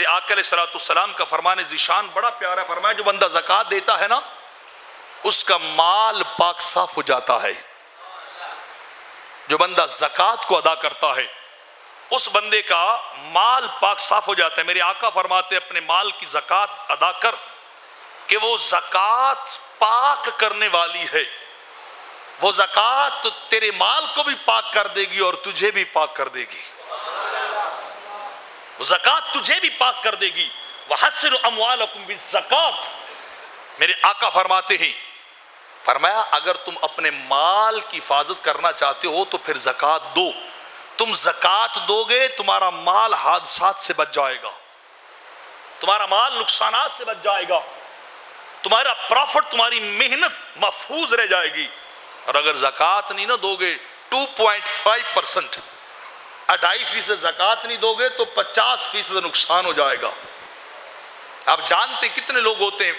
میرے آقا علیہ السلام کا فرمان ذیشان بڑا پیارا فرمایا، جو بندہ زکوٰۃ دیتا ہے نا اس کا مال پاک صاف ہو جاتا ہے۔ جو بندہ زکوٰۃ کو ادا کرتا ہے اس بندے کا مال پاک صاف ہو جاتا ہے۔ میرے آقا فرماتے اپنے مال کی زکوٰۃ ادا کر کہ وہ زکوٰۃ پاک کرنے والی ہے، وہ زکوٰۃ تیرے مال کو بھی پاک کر دے گی اور تجھے بھی پاک کر دے گی، وہ زکوٰۃ تجھے بھی پاک کر دے گی۔ وَحَسِّنُوا أَمْوَالَكُمْ بِالزَّكَاةِ، میرے آقا فرماتے ہیں، فرمایا اگر تم اپنے مال کی حفاظت کرنا چاہتے ہو تو پھر زکوٰۃ دو۔ تم زکوٰۃ دو گے تمہارا مال حادثات سے بچ جائے گا، تمہارا مال نقصانات سے بچ جائے گا، تمہارا پروفٹ، تمہاری محنت محفوظ رہ جائے گی۔ اور اگر زکوٰۃ نہیں نہ دو گے 2.5%، 2.5% زکوٰۃ نہیں دو گے تو 50% نقصان ہو جائے گا۔ آپ جانتے کتنے لوگ ہوتے ہیں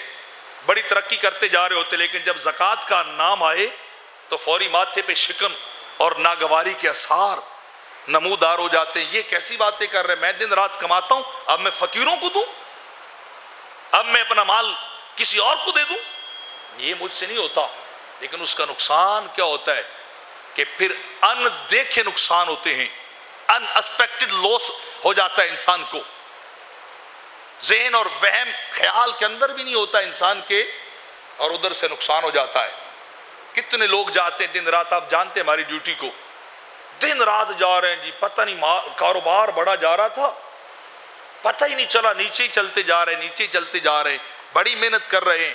بڑی ترقی کرتے جا رہے ہوتے، لیکن جب زکوٰۃ کا نام آئے تو فوری ماتھے پہ شکن اور ناگواری کے آثار نمودار ہو جاتے ہیں۔ یہ کیسی باتیں کر رہے ہیں، میں دن رات کماتا ہوں، اب میں فقیروں کو دوں، اب میں اپنا مال کسی اور کو دے دوں، یہ مجھ سے نہیں ہوتا۔ لیکن اس کا نقصان کیا ہوتا ہے کہ پھر ان دیکھے نقصان ہوتے ہیں، ان ایکسپیکٹڈ لاس ہو جاتا ہے انسان کو، ذہن اور وہم خیال کے اندر بھی نہیں ہوتا انسان کے، اور ادھر سے نقصان ہو جاتا ہے۔ کتنے لوگ جاتے ہیں دن رات، آپ جانتے ہیں ہماری ڈیوٹی کو، دن رات جا رہے ہیں جی، پتہ نہیں کاروبار بڑا جا رہا تھا، پتہ ہی نہیں چلا، نیچے ہی چلتے جا رہے ہیں، نیچے ہی چلتے جا رہے ہیں، بڑی محنت کر رہے ہیں،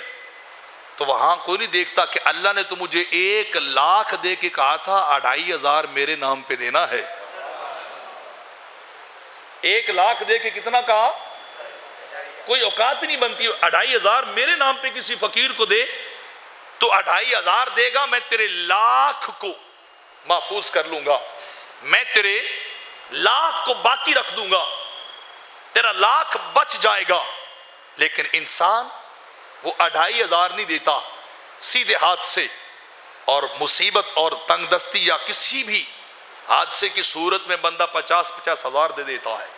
تو وہاں کوئی نہیں دیکھتا کہ اللہ نے تو مجھے 1 لاکھ دے کے کہا تھا 2,500 میرے نام پہ دینا ہے۔ 1 لاکھ دے کے کتنا کہا؟ کوئی اوقات نہیں بنتی، 2,500 میرے نام پہ کسی فقیر کو دے تو 2,500 دے گا، میں تیرے لاکھ کو محفوظ کر لوں گا، میں تیرے لاکھ کو باقی رکھ دوں گا، تیرا لاکھ بچ جائے گا۔ لیکن انسان وہ 2,500 نہیں دیتا، سیدھے ہاتھ سے، اور مصیبت اور تنگ دستی یا کسی بھی حادثے کی صورت میں بندہ 50,000 ہزار دے دیتا ہے۔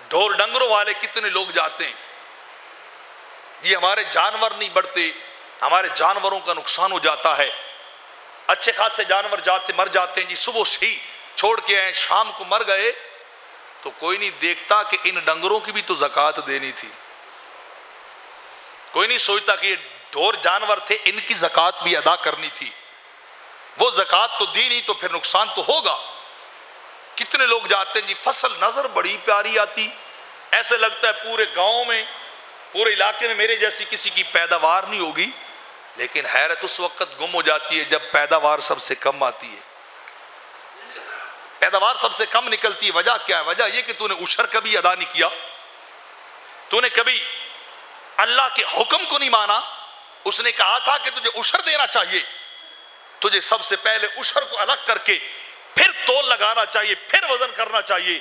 ڈھول ڈنگروں والے کتنے لوگ جاتے ہیں، یہ ہمارے جانور نہیں بڑھتے، ہمارے جانوروں کا نقصان ہو جاتا ہے، اچھے خاصے جانور مر جاتے ہیں جی، صبح سے ہی چھوڑ کے آئے شام کو مر گئے، تو کوئی نہیں دیکھتا کہ ان ڈنگروں کی بھی تو زکوٰۃ دینی تھی، کوئی نہیں سوچتا کہ یہ ڈھور جانور تھے، ان کی زکوٰۃ بھی ادا کرنی تھی، وہ زکوٰۃ تو دی نہیں تو پھر نقصان تو ہوگا۔ کتنے لوگ جاتے ہیں جی، فصل نظر بڑی پیاری آتی، ایسے لگتا ہے پورے گاؤں میں، پورے علاقے میں میرے جیسی کسی کی پیداوار نہیں ہوگی، لیکن حیرت اس وقت گم ہو جاتی ہے جب پیداوار سب سے کم آتی ہے، پیداوار سب سے کم نکلتی ہے۔ وجہ کیا ہے؟ وجہ یہ کہ تو نے عشر کبھی ادا نہیں کیا، تو نے کبھی اللہ کے حکم کو نہیں مانا۔ اس نے کہا تھا کہ تجھے عشر دینا چاہیے، تجھے سب سے پہلے عشر کو الگ کر کے پھر تول لگانا چاہیے، پھر وزن کرنا چاہیے۔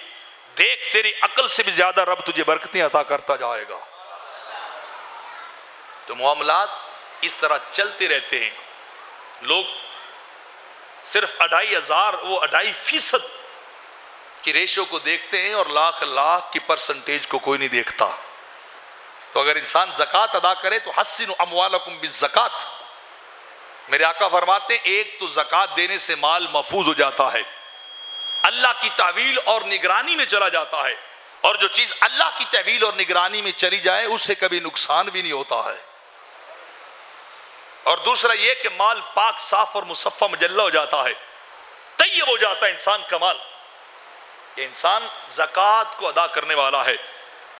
دیکھ تیری عقل سے بھی زیادہ رب تجھے برکتیں عطا کرتا جائے گا۔ تو معاملات اس طرح چلتے رہتے ہیں، لوگ صرف 2,500 وہ 2.5% کی ریشو کو دیکھتے ہیں اور لاکھ کی پرسنٹیج کو کوئی نہیں دیکھتا۔ تو اگر انسان زکوٰۃ ادا کرے تو حسنوا اموالکم بالزکوٰۃ، میرے آقا فرماتے ہیں ایک تو زکوٰۃ دینے سے مال محفوظ ہو جاتا ہے، اللہ کی تحویل اور نگرانی میں چلا جاتا ہے، اور جو چیز اللہ کی تحویل اور نگرانی میں چلی جائے اسے کبھی نقصان بھی نہیں ہوتا ہے۔ اور دوسرا یہ کہ مال پاک صاف اور مصفہ مجلہ ہو جاتا ہے، طیب ہو جاتا ہے انسان کا مال، کہ انسان زکوٰۃ کو ادا کرنے والا ہے۔